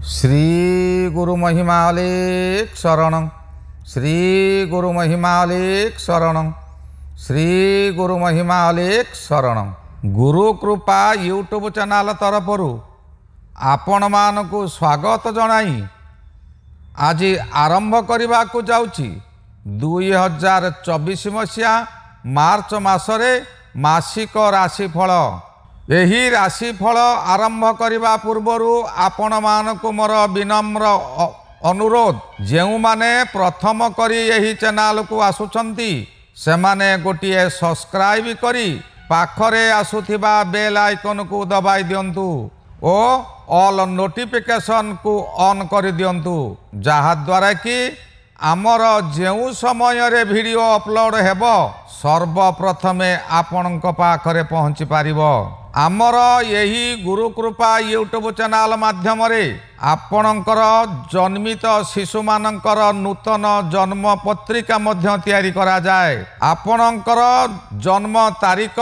श्री गुरु महिमालेक शरणं श्री गुरु महिमालेक शरणं श्री गुरु महिमालेक शरणं। गुरु कृपा यूट्यूब चैनल तरफर आपण मानकु स्वागत जनाई आज आरंभ करने को जाउछि 2024 मसीहा मार्च मासरे मासिक राशिफल। यही राशिफल आरंभ करने पूर्वर आपण मानकु मोर विनम्र अनुरोध, जेउ माने प्रथम करी यही चैनल को आसुछंती से माने गोटिए सब्सक्राइब करी पाखरे आसुथिबा बेल आइकन को दबाई दियंतु ओ ऑल नोटिफिकेशन को ऑन कर दियंतु, जहा द्वारा कि आमर जेउ समय रे वीडियो अपलोड हेबो सर्वप्रथमे आपणक पाखरे पहुँची पारिबो। आमर यही गुरु कृपा यूट्यूब चैनल माध्यम आपणकर जन्मित शिशु मानकर नूतन जन्म पत्रिका मध्य तैयारी करा जाए। आपणकर जन्म तारीख,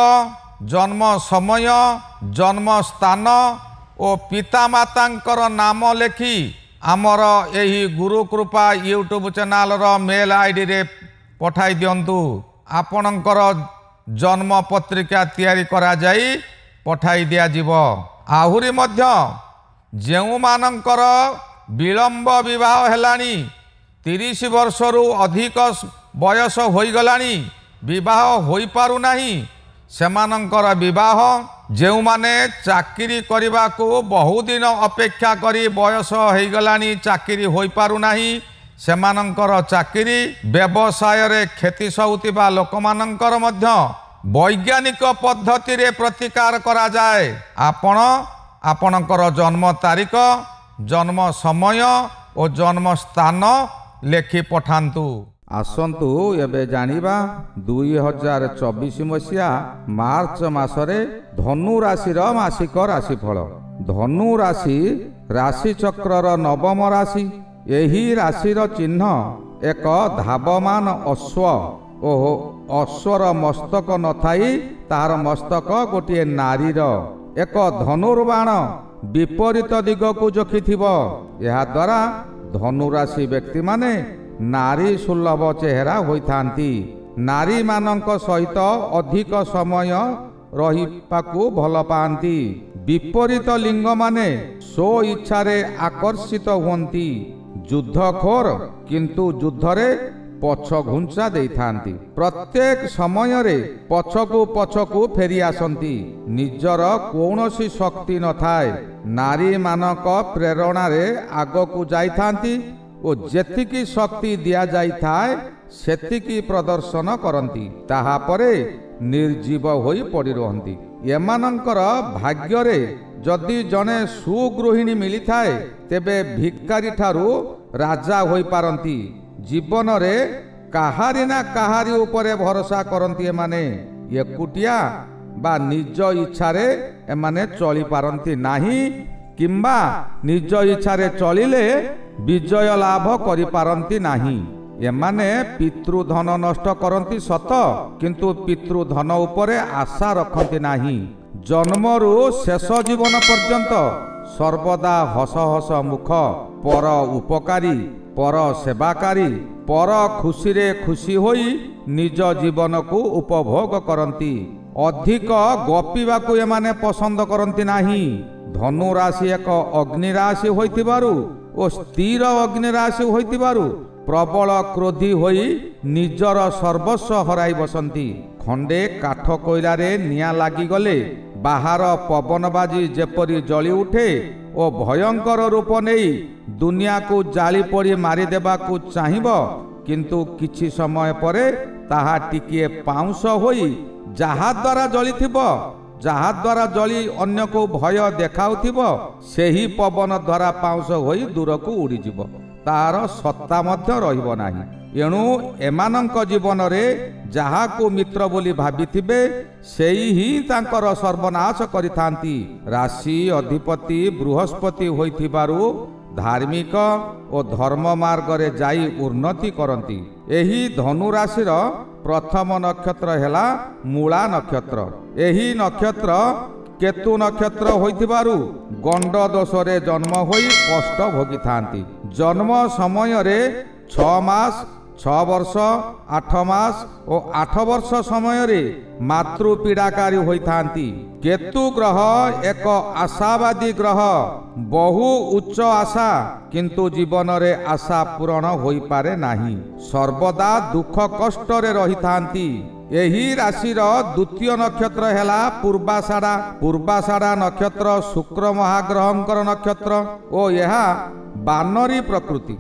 जन्म समय, जन्म स्थान और पिता मातांकर नाम लेखि आमर यही गुरु कृपा यूट्यूब चैनल रो मेल आईडी रे पठाई दियंतु। आपणकर जन्म पत्रिका तैयारी करा जाई पठाई दिया जीव। आहुरी मध्य जेउ मानकर विलंब विवाह हेलानी, 30 वर्षरु अधिक बयस होई गलानी, विवाह होई पारु नाही, सेमानंकर विवाह, जेउ माने चाकरी करिबा को बहु दिन अपेक्षा करी बयस होई गलानी चाकरी होई पारु नाही, सेमानंकर चाकरी, व्यवसाय रे खेती सौतिबा लोकमानंकर मध्य वैज्ञानिक पद्धति रे प्रतिकार करा जाए। आपणकर जन्म तारीख, जन्म समय और जन्म स्थान लेखि पठांतु। आसंतु एबे जानिबा 2024 मसीहा मार्च मासरे धनु राशि मासिक राशिफल। धनु राशि राशि चक्रर नवम राशि। एही राशिर चिन्ह एक धावमान अश्व। ओहो, अश्वर मस्तक नथाई तार मस्तक गोटे नारीर। एक धनुर्बाण विपरीत दिग को जोखिथिबो। यह द्वारा धनुराशि व्यक्ति माने नारी सुलभ चेहरा होइथांती। नारी मानक सहित अधिक समय रहिपाकु भल पांती। विपरीत लिंग माने सो इच्छा रे आकर्षित हुंती। युद्धखोर किंतु युद्धरे पछ घुंचा देइथांती। प्रत्येक समय रे पछकु फेरी आसंती। निजर कौनसी शक्ति न थाए। नारी मानक प्रेरणा रे आगकु जाइथांती ओ जेतिकी शक्ति दिया जाई थाए सेतिकी प्रदर्शन करंती। ताहा परे निर्जीव होई पड़ी रहंती। एमानंकर भाग्य रे जदि जने सुगृहिणी मिली थाए तेबे भिकारी ठारू राजा होई पारंती। जीवन रे काहारी ना काहारी उपरे भरोसा करंती। एमाने एकुटिया बा निज इच्छा रे एमाने चली पारंती नाही, किंबा निज इच्छा रे चलिले विजय लाभ करि पारंती नाही। एमाने पितृधन नष्ट करंती सत, किंतु पितृधन उपरे आशा रखंती नाही। जन्मरु शेष जीवन पर्यंत सर्वदा हस हस मुख, पर उपकारी, पर सेवाकारी, पर खुशी रे खुशी होई निज जीवन को उपभोग करंती। अधिक गपीबा को एमाने पसंद करंती नाही। धनु राशि एक अग्नि राशि होइतिबारु ओ स्थिर अग्नि राशि होइतिबारु प्रबल क्रोधी होई निजर सर्वस्व हराई बसंती। खंडे काठ कोइला रे निया लागी गले बाहर पवन बाजी जेपरी जली उठे ओ भयंकर रूप नहीं दुनिया को जाली पड़ी मारी देबा को चाहिब, किंतु किछि समय परे ताहा टिकिए पाउंस होई जहा द्वारा जली थिबो, जहा द्वारा जली अन्य को भय देखाउथिब, सेही पवन द्वारा पाउंस होई दूर को उड़ी जिवो। तार सत्ता मध्य रहिबो नाही। एणु एमानंक जीवन रे जहा को मित्र बोली भाबिथिबे सेही ही तांकर सर्वनाश करिथांती। राशि अधिपति बृहस्पति होइथिबारु धार्मिक और धर्म मार्ग रे जाई उन्नति करंती। एही धनु राशिर प्रथम नक्षत्र हेला मूला नक्षत्र। एही नक्षत्र କେତୁ ନକ୍ଷତ୍ର ହୋଇଥିବାରୁ ଗଣ୍ଡ ଦୋଷରେ ଜନ୍ମ ହୋଇ କଷ୍ଟ ଭୋଗିଥାନ୍ତି। ଜନ୍ମ ସମୟରେ 6 ମାସ 6 ବର୍ଷ 8 ମାସ ଓ 8 ବର୍ଷ ସମୟରେ ମାତୃ ପୀଡ଼ାକାରୀ ହୋଇଥାନ୍ତି। କେତୁ ଗ୍ରହ ଏକ ଆଶାବାଦୀ ଗ୍ରହ। ବହୁ ଉଚ୍ଚ ଆଶା, କିନ୍ତୁ ଜୀବନରେ ଆଶା ପୂରଣ ହୋଇପାରେ ନାହିଁ। ସର୍ବଦା ଦୁଃଖ କଷ୍ଟରେ ରହିଥାନ୍ତି। ଏହି ରାଶିର ଦ୍ୱିତୀୟ ନକ୍ଷତ୍ର ହେଲା ପୂର୍ବାଷାଢ଼ା। ପୂର୍ବାଷାଢ଼ା ନକ୍ଷତ୍ର ଶୁକ୍ର ମହାଗ୍ରହଙ୍କର ନକ୍ଷତ୍ର ଓ ଏହା ବାନରୀ ପ୍ରକୃତି।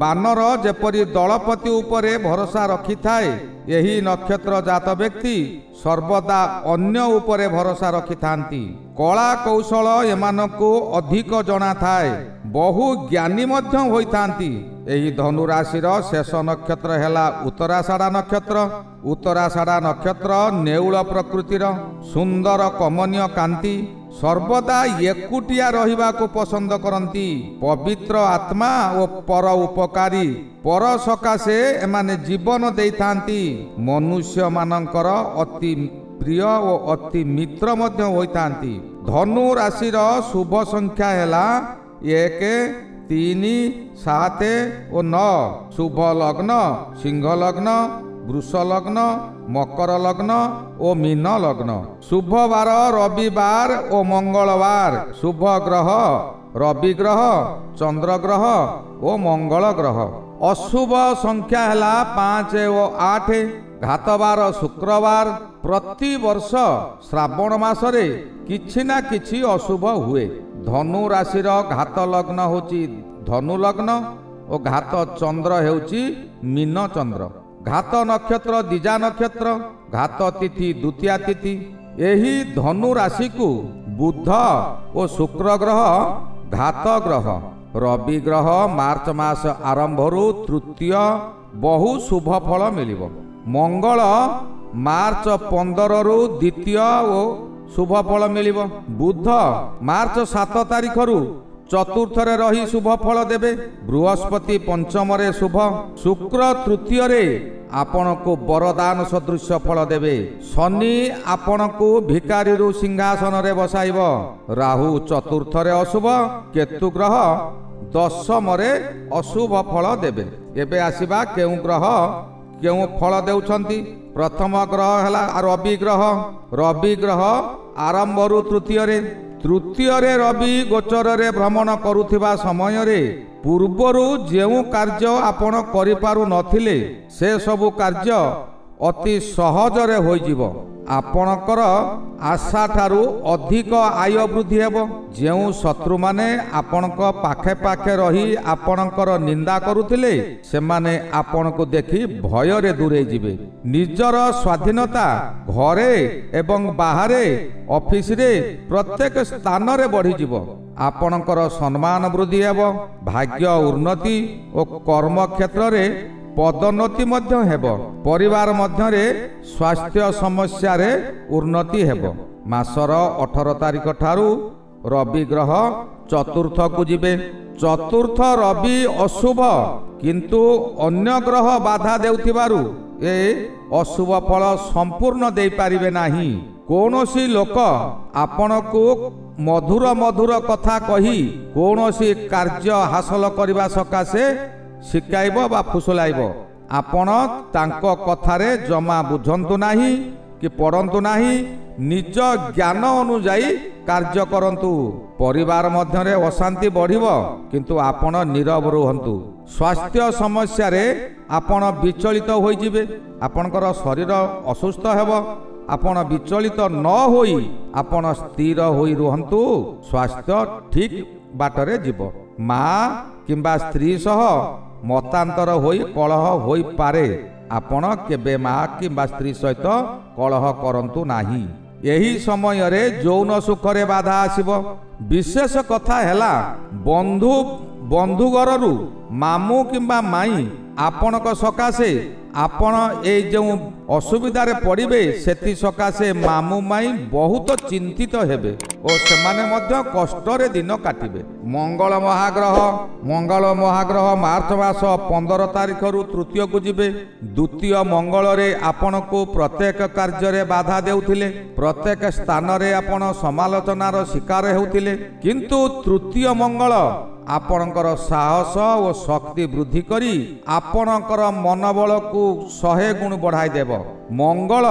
ବାନର ଯେପରି ଦଳପତି ଉପରେ ଭରସା ରଖିଥାଏ, ଏହି ନକ୍ଷତ୍ର ଜାତ ବ୍ୟକ୍ତି ସର୍ବଦା ଅନ୍ୟ ଉପରେ ଭରସା ରଖିଥାନ୍ତି। କଳା କୌଶଳ ଏମାନଙ୍କୁ ଅଧିକ ଜଣାଥାଏ। ବହୁ ଜ୍ଞାନୀ ମଧ୍ୟ ହୋଇଥାନ୍ତି। ଏହି ଧନୁ ରାଶିର ଶେଷ ନକ୍ଷତ୍ର ହେଲା ଉତ୍ତରାଷାଢ଼ା ନକ୍ଷତ୍ର। ଉତ୍ତରାଷାଢ଼ା ନକ୍ଷତ୍ର ନେଉଳ ପ୍ରକୃତିର, ସୁନ୍ଦର କମନୀୟ କାନ୍ତି, ସର୍ବଦା ଏକୁଟିଆ ରହିବାକୁ ପସନ୍ଦ କରନ୍ତି। ପବିତ୍ର ଆତ୍ମା ଓ ପର ଉପକାରୀ, ପର ସକାଶେ ଏମାନେ ଜୀବନ ଦେଇଥାନ୍ତି। ମନୁଷ୍ୟମାନଙ୍କର ଅତି ପ୍ରିୟ ଓ ଅତି ମିତ୍ର ମଧ୍ୟ ହୋଇଥାନ୍ତି। ଧନୁ ରାଶିର ଶୁଭ ସଂଖ୍ୟା ହେଲା 1, 3, 7 ଓ 9। ଶୁଭ ଲଗ୍ନ ସିଂହ ଲଗ୍ନ, ବୃଷ ଲଗ୍ନ, ମକର ଲଗ୍ନ ଓ ମୀନ ଲଗ୍ନ। ଶୁଭ ବାର ରବିବାର ଓ ମଙ୍ଗଳବାର। ଶୁଭ ଗ୍ରହ ରବି ଗ୍ରହ, ଚନ୍ଦ୍ର ଗ୍ରହ ଓ ମଙ୍ଗଳ ଗ୍ରହ। ଅଶୁଭ ସଂଖ୍ୟା ହେଲା 5 ଓ 8। ଘାତବାର ଶୁକ୍ରବାର। ପ୍ରତିବର୍ଷ ଶ୍ରାବଣ ମାସରେ କିଛି ନା କିଛି ଅଶୁଭ ହୁଏ। ଧନୁ ରାଶିର ଘାତ ଲଗ୍ନ ହେଉଛି ଧନୁ ଲଗ୍ନ ଓ ଘାତ ଚନ୍ଦ୍ର ହେଉଛି ମୀନ ଚନ୍ଦ୍ର। ଘାତ ନକ୍ଷତ୍ର ଦ୍ୱିଜା ନକ୍ଷତ୍ର। ଘାତ ତିଥି ଦ୍ୱିତୀୟା ତିଥି। ଏହି ଧନୁ ରାଶିକୁ ବୁଧ ଓ ଶୁକ୍ର ଗ୍ରହ ଘାତ ଗ୍ରହ। ରବି ଗ୍ରହ ମାର୍ଚ୍ଚ ମାସ ଆରମ୍ଭରୁ ତୃତୀୟ ବହୁ ଶୁଭ ଫଳ ମିଳିବ। ମଙ୍ଗଳ ମାର୍ଚ୍ଚ 15ରୁ ଦ୍ୱିତୀୟ ଓ ଶୁଭ ଫଳ ମିଳିବ। ବୁଧ ମାର୍ଚ୍ଚ 7 ତାରିଖରୁ ଚତୁର୍ଥରେ ରହି ଶୁଭ ଫଳ ଦେବେ। ବୃହସ୍ପତି ପଞ୍ଚମରେ ଶୁଭ। ଶୁକ୍ର ତୃତୀୟରେ ଆପଣଙ୍କୁ ବରଦାନ ସଦୃଶ ଫଳ ଦେବେ। ଶନି ଆପଣଙ୍କୁ ଭିକାରୀରୁ ସିଂହାସନରେ ବସାଇବ। ରାହୁ ଚତୁର୍ଥରେ ଅଶୁଭ। କେତୁ ଗ୍ରହ ଦଶମରେ ଅଶୁଭ ଫଳ ଦେବେ। ଏବେ ଆସିବା କେଉଁ ଗ୍ରହ କେଉଁ ଫଳ ଦେଉଛନ୍ତି। ପ୍ରଥମ ଗ୍ରହ ହେଲା ରବି ଗ୍ରହ। ରବି ଗ୍ରହ ଆରମ୍ଭରୁ ତୃତୀୟରେ ରବି ଗୋଚରରେ ଭ୍ରମଣ କରୁଥିବା ସମୟରେ ପୂର୍ବରୁ ଯେଉଁ କାର୍ଯ୍ୟ ଆପଣ କରିପାରୁ ନଥିଲେ, ସେ ସବୁ କାର୍ଯ୍ୟ ଅତି ସହଜରେ ହୋଇଯିବ। ଆପଣଙ୍କର ଆଶା ଠାରୁ ଅଧିକ ଆୟ ବୃଦ୍ଧି ହେବ। ଯେଉଁ ଶତ୍ରୁମାନେ ଆପଣଙ୍କ ପାଖେ ପାଖେ ରହି ଆପଣଙ୍କର ନିନ୍ଦା କରୁଥିଲେ, ସେମାନେ ଆପଣଙ୍କୁ ଦେଖି ଭୟରେ ଦୂରେଇ ଯିବେ। ନିଜର ସ୍ୱାଧୀନତା ଘରେ ଏବଂ ବାହାରେ, ଅଫିସରେ, ପ୍ରତ୍ୟେକ ସ୍ଥାନରେ ବଢ଼ିଯିବ। ଆପଣଙ୍କର ସମ୍ମାନ ବୃଦ୍ଧି ହେବ। ଭାଗ୍ୟ ଉନ୍ନତି ଓ କର୍ମକ୍ଷେତ୍ରରେ ପଦୋନ୍ନତି ମଧ୍ୟ ହେବ। ପରିବାର ମଧ୍ୟରେ ସ୍ୱାସ୍ଥ୍ୟ ସମସ୍ୟାରେ ଉନ୍ନତି ହେବ। ମାସର 18 ତାରିଖ ଠାରୁ ରବି ଗ୍ରହ ଚତୁର୍ଥକୁ ଯିବେ। ଚତୁର୍ଥ ରବି ଅଶୁଭ, କିନ୍ତୁ ଅନ୍ୟ ଗ୍ରହ ବାଧା ଦେଉଥିବାରୁ ଏ ଅଶୁଭ ଫଳ ସମ୍ପୂର୍ଣ୍ଣ ଦେଇପାରିବେ ନାହିଁ। କୌଣସି ଲୋକ ଆପଣଙ୍କୁ ମଧୁର କଥା କହି କୌଣସି କାର୍ଯ୍ୟ ହାସଲ କରିବା ସକାଶେ ଶିଖାଇବ ବା ଫୁସୁଲାଇବ। ଆପଣ ତାଙ୍କ କଥାରେ ଜମା ବୁଝନ୍ତୁ ନାହିଁ କି ପଡ଼ନ୍ତୁ ନାହିଁ। ନିଜ ଜ୍ଞାନ ଅନୁଯାୟୀ କାର୍ଯ୍ୟ କରନ୍ତୁ। ପରିବାର ମଧ୍ୟରେ ଅଶାନ୍ତି ବଢ଼ିବ, କିନ୍ତୁ ଆପଣ ନୀରବ ରୁହନ୍ତୁ। ସ୍ୱାସ୍ଥ୍ୟ ସମସ୍ୟାରେ ଆପଣ ବିଚଳିତ ହୋଇଯିବେ। ଆପଣଙ୍କର ଶରୀର ଅସୁସ୍ଥ ହେବ। ଆପଣ ବିଚଳିତ ନ ହୋଇ ଆପଣ ସ୍ଥିର ହୋଇ ରୁହନ୍ତୁ। ସ୍ୱାସ୍ଥ୍ୟ ଠିକ୍ ବାଟରେ ଯିବ। ମା କିମ୍ବା ସ୍ତ୍ରୀ ସହ ମତାନ୍ତର ହୋଇ କଳହ ହୋଇପାରେ। ଆପଣ କେବେ ମା କିମ୍ବା ସ୍ତ୍ରୀ ସହିତ କଳହ କରନ୍ତୁ ନାହିଁ। ଏହି ସମୟରେ ଯୌନ ସୁଖରେ ବାଧା ଆସିବ। ବିଶେଷ କଥା ହେଲା, ବନ୍ଧୁ ଘରରୁ ମାମୁଁ କିମ୍ବା ମାଇଁ ଆପଣଙ୍କ ସକାଶେ ଆପଣ ଏଇ ଯେଉଁ ଅସୁବିଧାରେ ପଡ଼ିବେ ସେଥି ସକାଶେ ମାମୁଁ ମାଇଁ ବହୁତ ଚିନ୍ତିତ ହେବେ ଓ ସେମାନେ ମଧ୍ୟ କଷ୍ଟରେ ଦିନ କାଟିବେ। ମଙ୍ଗଳ ମହାଗ୍ରହ ମାର୍ଚ୍ଚ ମାସ 15 ତାରିଖରୁ ତୃତୀୟକୁ ଯିବେ। ଦ୍ୱିତୀୟ ମଙ୍ଗଳରେ ଆପଣଙ୍କୁ ପ୍ରତ୍ୟେକ କାର୍ଯ୍ୟରେ ବାଧା ଦେଉଥିଲେ, ପ୍ରତ୍ୟେକ ସ୍ଥାନରେ ଆପଣ ସମାଲୋଚନାର ଶିକାର ହେଉଥିଲେ, କିନ୍ତୁ ତୃତୀୟ ମଙ୍ଗଳ ଆପଣଙ୍କର ସାହସ ଓ ଶକ୍ତି ବୃଦ୍ଧି କରି ଆପଣଙ୍କର ମନୋବଳକୁ 100 ଗୁଣ ବଢ଼ାଇ ଦେବ। ମଙ୍ଗଳ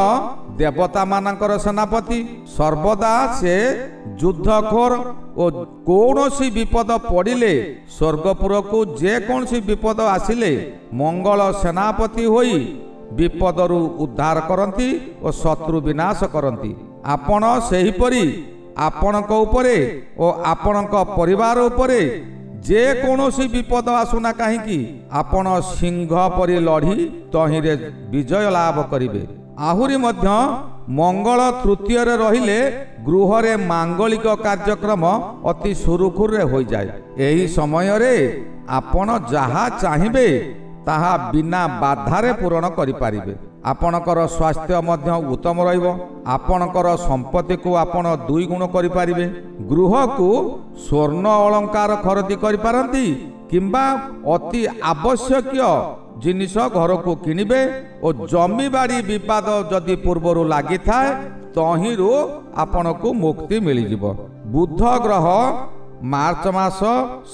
ଦେବତାମାନଙ୍କର ସେନାପତି, ସର୍ବଦା ସେ ଯୁଦ୍ଧଖୋର ଓ କୌଣସି ବିପଦ ପଡ଼ିଲେ ସ୍ୱର୍ଗପୁରକୁ ଯେକୌଣସି ବିପଦ ଆସିଲେ ମଙ୍ଗଳ ସେନାପତି ହୋଇ ବିପଦରୁ ଉଦ୍ଧାର କରନ୍ତି ଓ ଶତ୍ରୁ ବିନାଶ କରନ୍ତି। ଆପଣ ସେହିପରି ଆପଣଙ୍କ ଉପରେ ଓ ଆପଣଙ୍କ ପରିବାର ଉପରେ ଯେକୌଣସି ବିପଦ ଆସୁନା କାହିଁକି ଆପଣ ସିଂହ ପରି ଲଢ଼ି ତହିଁରେ ବିଜୟ ଲାଭ କରିବେ। ଆହୁରି ମଧ୍ୟ ମଙ୍ଗଳ ତୃତୀୟରେ ରହିଲେ ଗୃହରେ ମାଙ୍ଗଳିକ କାର୍ଯ୍ୟକ୍ରମ ଅତି ସୁରୁଖୁରୁରେ ହୋଇଯାଏ। ଏହି ସମୟରେ ଆପଣ ଯାହା ଚାହିଁବେ ତାହା ବିନା ବାଧାରେ ପୂରଣ କରିପାରିବେ। ଆପଣଙ୍କର ସ୍ୱାସ୍ଥ୍ୟ ମଧ୍ୟ ଉତ୍ତମ ରହିବ। ଆପଣଙ୍କର ସମ୍ପତ୍ତିକୁ ଆପଣ 2 ଗୁଣ କରିପାରିବେ। ଗୃହକୁ ସ୍ୱର୍ଣ୍ଣ ଅଳଙ୍କାର ଖରଦି କରିପାରନ୍ତି କିମ୍ବା ଅତି ଆବଶ୍ୟକୀୟ ଜିନିଷ ଘରକୁ କିଣିବେ ଓ ଜମିବାଡ଼ି ବିବାଦ ଯଦି ପୂର୍ବରୁ ଲାଗିଥାଏ ତହିଁରୁ ଆପଣଙ୍କୁ ମୁକ୍ତି ମିଳିଯିବ। ବୁଧ ଗ୍ରହ ମାର୍ଚ୍ଚ ମାସ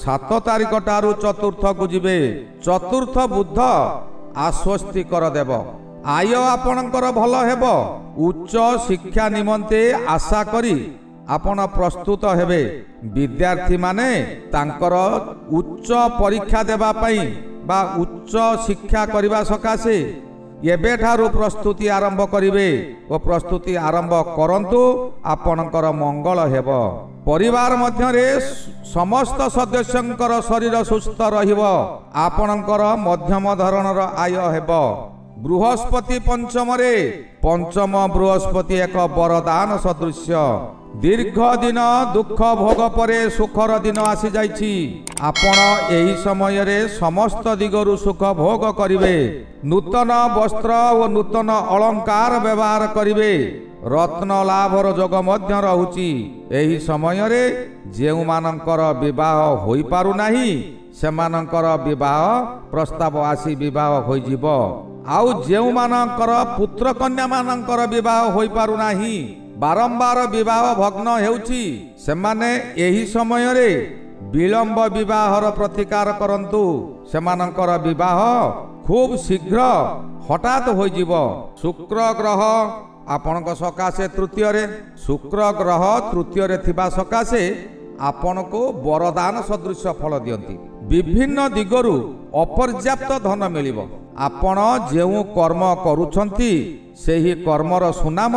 7 ତାରିଖ ଠାରୁ ଚତୁର୍ଥକୁ ଯିବେ। ଚତୁର୍ଥ ବୁଧ ଆଶ୍ୱସ୍ତିକର ଦେବ। ଆୟ ଆପଣଙ୍କର ଭଲ ହେବ। ଉଚ୍ଚ ଶିକ୍ଷା ନିମନ୍ତେ ଆଶା କରି ଆପଣ ପ୍ରସ୍ତୁତ ହେବେ। ବିଦ୍ୟାର୍ଥୀମାନେ ତାଙ୍କର ଉଚ୍ଚ ପରୀକ୍ଷା ଦେବା ପାଇଁ ବା ଉଚ୍ଚ ଶିକ୍ଷା କରିବା ସକାଶେ ଏବେଠାରୁ ପ୍ରସ୍ତୁତି ଆରମ୍ଭ କରିବେ ଓ ପ୍ରସ୍ତୁତି ଆରମ୍ଭ କରନ୍ତୁ। ଆପଣଙ୍କର ମଙ୍ଗଳ ହେବ। ପରିବାର ମଧ୍ୟରେ ସମସ୍ତ ସଦସ୍ୟଙ୍କର ଶରୀର ସୁସ୍ଥ ରହିବ। ଆପଣଙ୍କର ମଧ୍ୟମ ଧରଣର ଆୟ ହେବ। ବୃହସ୍ପତି ପଞ୍ଚମରେ, ପଞ୍ଚମ ବୃହସ୍ପତି ଏକ ବରଦାନ ସଦୃଶ୍ୟ। ଦୀର୍ଘ ଦିନ ଦୁଃଖ ଭୋଗ ପରେ ସୁଖର ଦିନ ଆସିଯାଇଛି। ଆପଣ ଏହି ସମୟରେ ସମସ୍ତ ଦିଗରୁ ସୁଖ ଭୋଗ କରିବେ। ନୂତନ ବସ୍ତ୍ର ଓ ନୂତନ ଅଳଙ୍କାର ବ୍ୟବହାର କରିବେ। ରତ୍ନ ଲାଭର ଯୋଗ ମଧ୍ୟ ରହୁଛି। ଏହି ସମୟରେ ଯେଉଁମାନଙ୍କର ବିବାହ ହୋଇପାରୁନାହିଁ ସେମାନଙ୍କର ବିବାହ ପ୍ରସ୍ତାବ ଆସି ବିବାହ ହୋଇଯିବ। ଆଉ ଯେଉଁମାନଙ୍କର ପୁତ୍ର କନ୍ୟାମାନଙ୍କର ବିବାହ ହୋଇପାରୁନାହିଁ, ବାରମ୍ବାର ବିବାହ ଭଗ୍ନ ହେଉଛି, ସେମାନେ ଏହି ସମୟରେ ବିଳମ୍ବ ବିବାହର ପ୍ରତିକାର କରନ୍ତୁ। ସେମାନଙ୍କର ବିବାହ ଖୁବ୍ ଶୀଘ୍ର ହଠାତ୍ ହୋଇଯିବ। ଶୁକ୍ର ଗ୍ରହ ଆପଣଙ୍କ ସକାଶେ ତୃତୀୟରେ। ଶୁକ୍ର ଗ୍ରହ ତୃତୀୟରେ ଥିବା ସକାଶେ ଆପଣଙ୍କୁ ବରଦାନ ସଦୃଶ ଫଳ ଦିଅନ୍ତି। ବିଭିନ୍ନ ଦିଗରୁ ଅପର୍ଯ୍ୟାପ୍ତ ଧନ ମିଳିବ। ଆପଣ ଯେଉଁ କର୍ମ କରୁଛନ୍ତି ସେହି କର୍ମର ସୁନାମ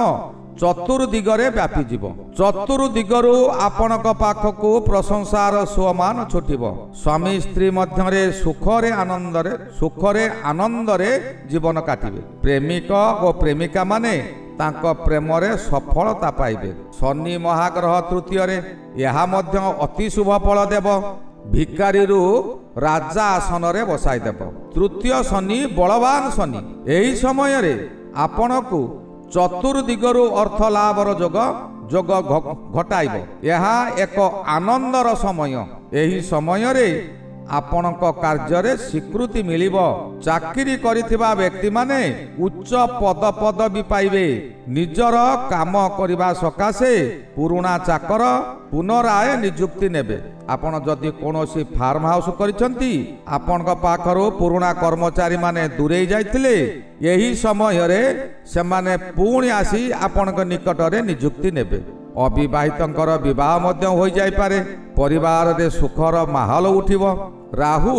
ଚତୁର୍ଦିଗରେ ବ୍ୟାପିଯିବ। ଚତୁର୍ଦିଗରୁ ଆପଣଙ୍କ ପାଖକୁ ପ୍ରଶଂସାର ସୁଅମାନ ଛୁଟିବ। ସ୍ୱାମୀ ସ୍ତ୍ରୀ ମଧ୍ୟରେ ସୁଖରେ ଆନନ୍ଦରେ ଜୀବନ କାଟିବେ। ପ୍ରେମିକ ଓ ପ୍ରେମିକା ମାନେ ତାଙ୍କ ପ୍ରେମରେ ସଫଳତା ପାଇବେ। ଶନି ମହାଗ୍ରହ ତୃତୀୟରେ, ଏହା ମଧ୍ୟ ଅତି ଶୁଭ ଫଳ ଦେବ। ଭିକାରୀରୁ ରାଜା ଆସନରେ ବସାଇଦେବ। ତୃତୀୟ ଶନି ବଳବାନ ଶନି। ଏହି ସମୟରେ ଆପଣଙ୍କୁ ଚତୁର୍ଦିଗରୁ ଅର୍ଥ ଲାଭର ଯୋଗ ଘଟାଇବ। ଏହା ଏକ ଆନନ୍ଦର ସମୟ। ଏହି ସମୟରେ ଆପଣଙ୍କ କାର୍ଯ୍ୟରେ ସ୍ୱୀକୃତି ମିଳିବ। ଚାକିରି କରିଥିବା ବ୍ୟକ୍ତିମାନେ ଉଚ୍ଚ ପଦପଦବୀ ପାଇବେ। ନିଜର କାମ କରିବା ସକାଶେ ପୁରୁଣା ଚାକର ପୁନରାୟ ନିଯୁକ୍ତି ନେବେ। ଆପଣ ଯଦି କୌଣସି ଫାର୍ମ ହାଉସ କରିଛନ୍ତି, ଆପଣଙ୍କ ପାଖରୁ ପୁରୁଣା କର୍ମଚାରୀମାନେ ଦୂରେଇ ଯାଇଥିଲେ, ଏହି ସମୟରେ ସେମାନେ ପୁଣି ଆସି ଆପଣଙ୍କ ନିକଟରେ ନିଯୁକ୍ତି ନେବେ। ଅବିବାହିତଙ୍କର ବିବାହ ମଧ୍ୟ ହୋଇଯାଇପାରେ। ପରିବାରରେ ସୁଖର ମାହୋଲ ଉଠିବ। ରାହୁ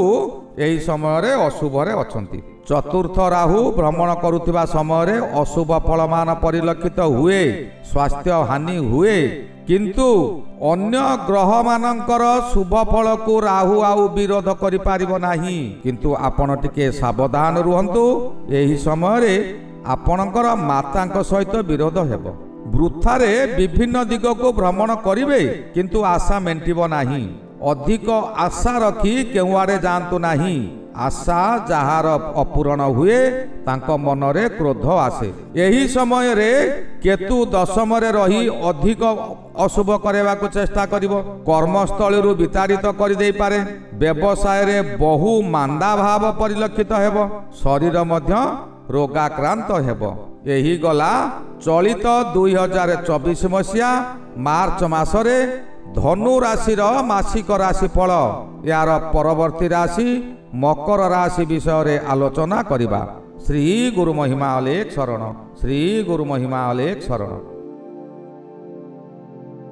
ଏହି ସମୟରେ ଅଶୁଭରେ ଅଛନ୍ତି। ଚତୁର୍ଥ ରାହୁ ଭ୍ରମଣ କରୁଥିବା ସମୟରେ ଅଶୁଭ ଫଳମାନ ପରିଲକ୍ଷିତ ହୁଏ। ସ୍ୱାସ୍ଥ୍ୟ ହାନି ହୁଏ। କିନ୍ତୁ ଅନ୍ୟ ଗ୍ରହମାନଙ୍କର ଶୁଭ ଫଳକୁ ରାହୁ ଆଉ ବିରୋଧ କରିପାରିବ ନାହିଁ। କିନ୍ତୁ ଆପଣ ଟିକେ ସାବଧାନ ରୁହନ୍ତୁ। ଏହି ସମୟରେ ଆପଣଙ୍କର ମାତାଙ୍କ ସହିତ ବିରୋଧ ହେବ। ବୃଥାରେ ବିଭିନ୍ନ ଦିଗକୁ ଭ୍ରମଣ କରିବେ, କିନ୍ତୁ ଆଶା ମେଣ୍ଟିବ ନାହିଁ। ଅଧିକ ଆଶା ରଖି କେଉଁଆଡ଼େ ଯାଆନ୍ତୁ ନାହିଁ। ଆଶା ଯାହାର ଅପୂରଣ ହୁଏ ତାଙ୍କ ମନରେ କ୍ରୋଧ ଆସେ। ଏହି ସମୟରେ କେତୁ ଦଶମରେ ରହି ଅଧିକ ଅଶୁଭ କରାଇବାକୁ ଚେଷ୍ଟା କରିବ। କର୍ମସ୍ଥଳୀରୁ ବିତାଡ଼ିତ କରିଦେଇପାରେ। ବ୍ୟବସାୟରେ ବହୁ ମାନ୍ଦାଭାବ ପରିଲକ୍ଷିତ ହେବ। ଶରୀର ମଧ୍ୟ ରୋଗାକ୍ରାନ୍ତ ହେବ। ଏହି ଗଲା ଚଳିତ 2024 ମସିହା ମାର୍ଚ୍ଚ ମାସରେ ଧନୁ ରାଶିର ମାସିକ ରାଶିଫଳ। ଏହାର ପରବର୍ତ୍ତୀ ରାଶି ମକର ରାଶି ବିଷୟରେ ଆଲୋଚନା କରିବା। ଶ୍ରୀ ଗୁରୁ ମହିମା ଅଲେଖ ଶରଣ। ଶ୍ରୀ ଗୁରୁ ମହିମା ଅଲେଖ ଶରଣ।